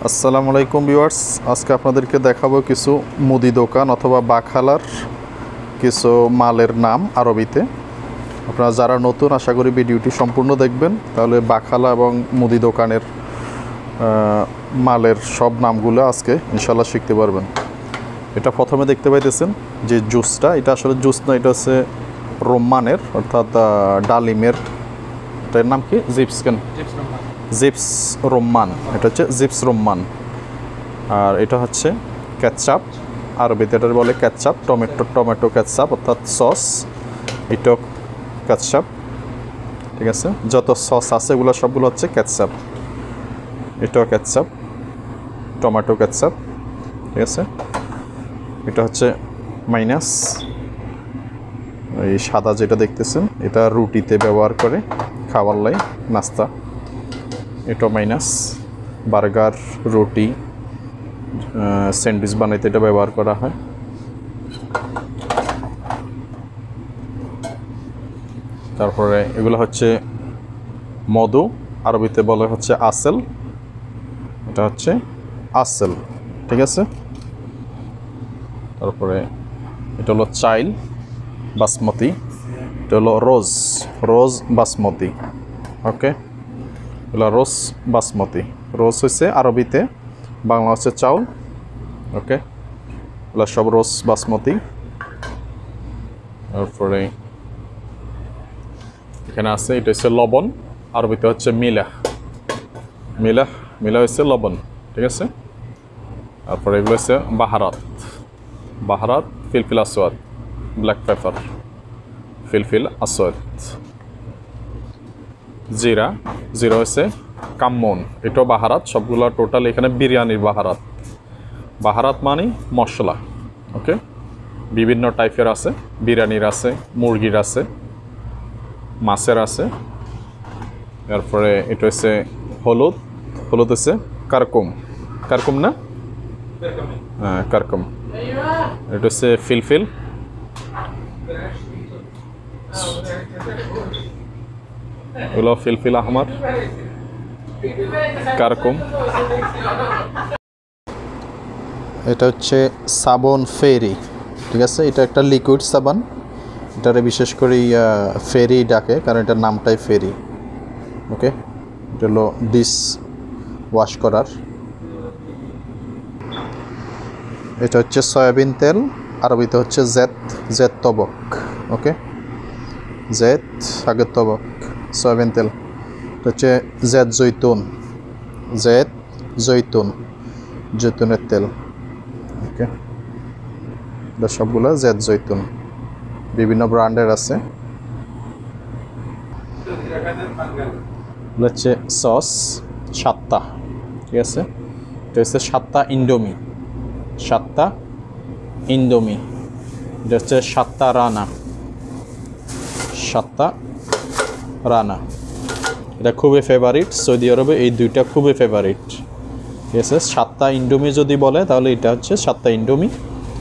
আসসালামু আলাইকুম ভিউয়ার্স, আজকে আপনাদেরকে দেখাবো কিছু মুদি দোকান অথবা বাখালার কিছু মালের নাম আরবিতে। আপনারা যারা নতুন, আশা করি ভিডিওটি সম্পূর্ণ দেখবেন, তাহলে বাখালা এবং মুদি দোকানের মালের সব নামগুলো আজকে ইনশাল্লাহ শিখতে পারবেন। এটা প্রথমে দেখতে পাইতেছেন যে জুসটা, এটা আসলে জুস না, এটা হচ্ছে রোম্মানের অর্থাৎ ডালিমের। এটার নাম কি? জিপস রোম্মান। এটা হচ্ছে জিপস রোম্মান। আর এটা হচ্ছে ক্যাটচাপ, আরবিতে এটার বলে ক্যাটচাপ, টমেটো ক্যাটচাপ অর্থাৎ সস। এটাও ক্যাটচাপ, ঠিক আছে। যত সস আছে এগুলো সবগুলো হচ্ছে ক্যাটচাপ। এটাও ক্যাটচাপ, টমেটো ক্যাটচাপ, ঠিক আছে। এটা হচ্ছে মাইনাস, এই সাদা যেটা দেখতেছেন এটা রুটিতে ব্যবহার করে খাবার লাই, নাস্তা। এটা মাইনাস, বার্গার, রুটি, স্যান্ডউইচ বানাইতে এটা ব্যবহার করা হয়। তারপরে এগুলো হচ্ছে মধু, আরবিতে বলে হচ্ছে আসেল। এটা হচ্ছে আসেল, ঠিক আছে। তারপরে এটা হলো চাইল বাসমতি, এটা হলো রোজ বাসমতি, ওকে। এগুলো রোজ বাসমতি। রোজ হচ্ছে আরবিতে, বাংলা হচ্ছে চাউল, ওকে। এগুলো সব রোজ বাসমতি। তারপরে এখানে আছে, এটা হচ্ছে লবণ, আরবিতে হচ্ছে মিলাহ হচ্ছে লবণ, ঠিক আছে। তারপরে এগুলো হচ্ছে বাহারাত, ফিলফিল আসওয়াদ, ব্ল্যাক পেপার, ফিলফিল আসওয়াদ। জিরা হচ্ছে কাম্মন, এটাও বাহারাত। সবগুলো টোটাল এখানে বিরিয়ানির বাহারাত মানে মশলা, ওকে। বিভিন্ন টাইপের আছে, বিরিয়ানির আছে, মুরগির আছে, মাছের আছে। তারপরে এটা হচ্ছে হলুদ হচ্ছে কারকুম না, হ্যাঁ কারকুম। এটা হচ্ছে ফিলফিল, এগুলো ফিলফিল আহমার, কারকুম। এটা হচ্ছে সাবন ফেরি, ঠিক আছে। এটা একটা লিকুইড সাবান, এটারে বিশেষ করে ফেরি ডাকে, কারণ এটার নামটাই ফেরি, ওকে। এটা হলো ডিশ ওয়াশ করার। এটা হচ্ছে সয়াবিন তেল, আরবিতে হচ্ছে জেত তবক, ওকে। জেত আগের তবক, সয়াবিন তেল। এটা হচ্ছে জৈতুনের তেল, ওকে। এটা সবগুলো জৈতুন, বিভিন্ন ব্র্যান্ডের আছে। হচ্ছে সস সাত্তা, ঠিক আছে। এটা হচ্ছে সাত্তা ইন্ডোমি। এটা হচ্ছে সাত্তা রানা। এটা খুবই ফেভারিট সৌদি আরবে, এই দুইটা খুবই ফেভারিট, ঠিক আছে। সাত্তা ইন্ডোমি যদি বলে তাহলে এটা হচ্ছে সাত্তা ইন্ডোমি,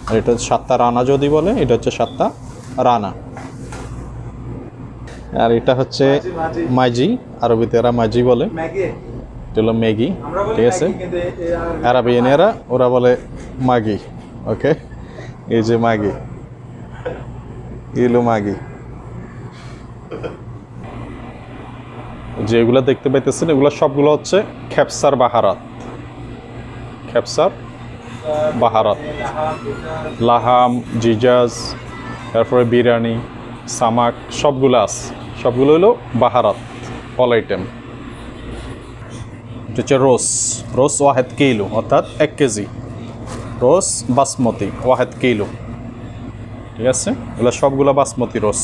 আর এটা হচ্ছে সাত্তা রানা যদি বলে এটা হচ্ছে সাত্তা রানা। আর এটা হচ্ছে মাজি, আরবিতে এরা মাজি বলে, এটা হলো ম্যাগি, ঠিক আছে। আরবিয়ানেরা ওরা বলে মাগি, ওকে। এই যে মাগি, মাগি। যেগুলো দেখতে পাইতেছেন এগুলো সবগুলো হচ্ছে খেপসার বাহারাত, লাহাম, জিজাজ, তারপরে বিরিয়ানি, সামাক, সবগুলো আছে। সবগুলো হলো বাহারাত, অল আইটেম। এটা হচ্ছে রোস ওয়াহেদ কিলো, অর্থাৎ 1 KG rose basmati Wahed kilo, ঠিক আছে। এগুলো সবগুলো বাসমতি রোস।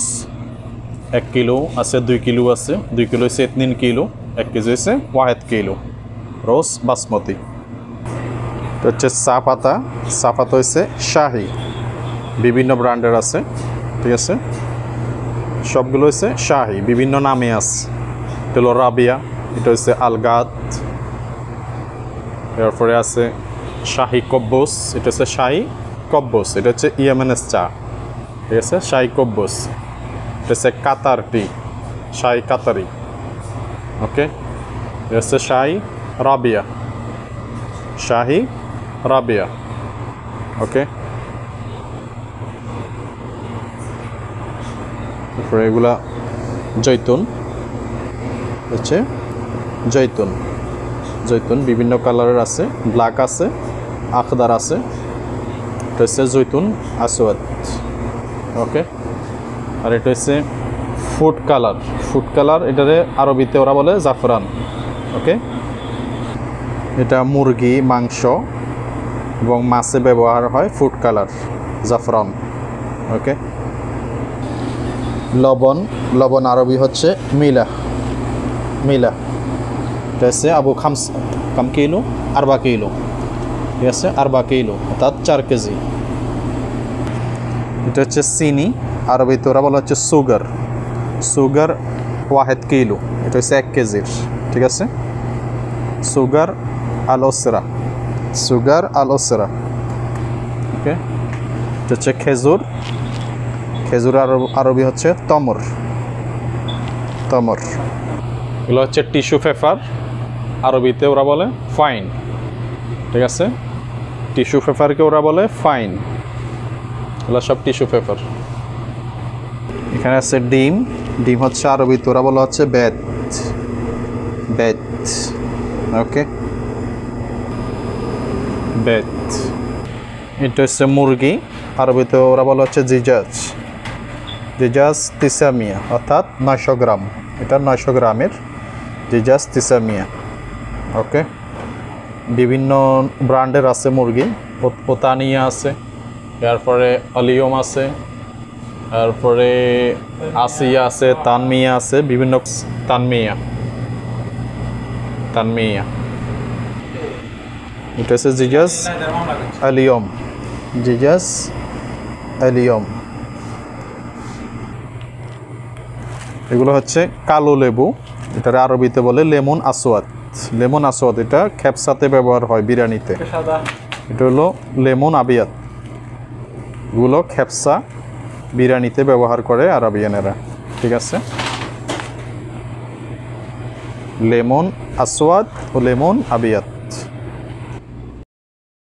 1 কিলো আছে, 2 কিলো আছে, 2 কিলো হচ্ছে 3 কিলো, 1 কেজি হচ্ছে ওয়াহেদ কিলো রোস বাসমতি। এটা হচ্ছে চা পাতা হচ্ছে শাহি, বিভিন্ন ব্র্যান্ডের আছে, ঠিক আছে। সবগুলো হচ্ছে শাহি, বিভিন্ন নামে আছে। এটা হলো রাবিয়া, এটা হচ্ছে আলগাত। এরপরে আছে শাহি কব্বস, এটা হচ্ছে শাহি কব্বস, এটা হচ্ছে ইয়েমেনের চা, ঠিক আছে। শাহি কব্বস। এটা হচ্ছে কাতার টি, শাহি কাতারি, ওকে। এটা হচ্ছে শাহি রাবিয়া। শাহি রাবিয়া। ওকে, তারপরে এগুলা জৈতুন হচ্ছে জৈতুন। জৈতুন বিভিন্ন কালারের আছে, ব্ল্যাক আছে, আখদার আছে। এটা হচ্ছে জৈতুন আসওয়াদ। ওকে, আর এটা হচ্ছে ফুড কালার। ফুড কালার এটারে আরবিতে ওরা বলে জাফরান। ওকে, এটা মুরগি মাংস এবং মাছে ব্যবহার হয় ফুড কালার জাফরান। ওকে, লবণ। লবণ আরবি হচ্ছে মিলা। মিলা এটা হচ্ছে আবু খামস কাম কিলো 4 কিলো। ঠিক আছে, 4 কিলো অর্থাৎ 4 কেজি। এটা হচ্ছে চিনি, আরবিতে ওরা বলা হচ্ছে সুগার। সুগার 1 কিলো, এটা হচ্ছে 1 কেজির। ঠিক আছে, সুগার আল ওসরা। সুগার আল ওসরা। ওকে, এটা হচ্ছে খেজুর। খেজুর আরবি হচ্ছে তমর। তমর। এগুলো হচ্ছে টিস্যু পেপার, আরবিতে ওরা বলে ফাইন। ঠিক আছে, টিস্যু পেপারকে ওরা বলে ফাইন। এগুলো সব টিস্যু পেপার। এখানে আছে ডিম। ডিম হচ্ছে আরবিতে ওরা বলা হচ্ছে বেত। বেত। ওকে, বেত। এটা হচ্ছে মুরগি, আরবিতে ওরা বলা হচ্ছে জিজাজ। জিজাজ 300 অর্থাৎ 900 গ্রাম। এটা 900 গ্রামের জিজাজ 300। ওকে, বিভিন্ন ব্র্যান্ডের আছে মুরগি। পোতানিয়া আছে, তারপরে অলিয়ম আছে, তারপরে আসিয়া আছে, তানমিয়া আছে, বিভিন্ন তানমিয়া। তানমিয়া। এটা হচ্ছে জিজাজ আলিয়ম। জিজাজ আলিয়ম। এগুলো হচ্ছে কালো লেবু, এটা আরবিতে বলে লেমন আসওয়াদ। লেমন আসওয়াদ এটা খেপসাতে ব্যবহার হয় বিরিয়ানিতে। এটা হলো লেমন আবিয়াত। এগুলো খেপসা বিরিয়ানিতে ব্যবহার করে আরবিয়ানেরা। ঠিক আছে, লেমন আসওয়াদ ও লেমন আবিয়াত।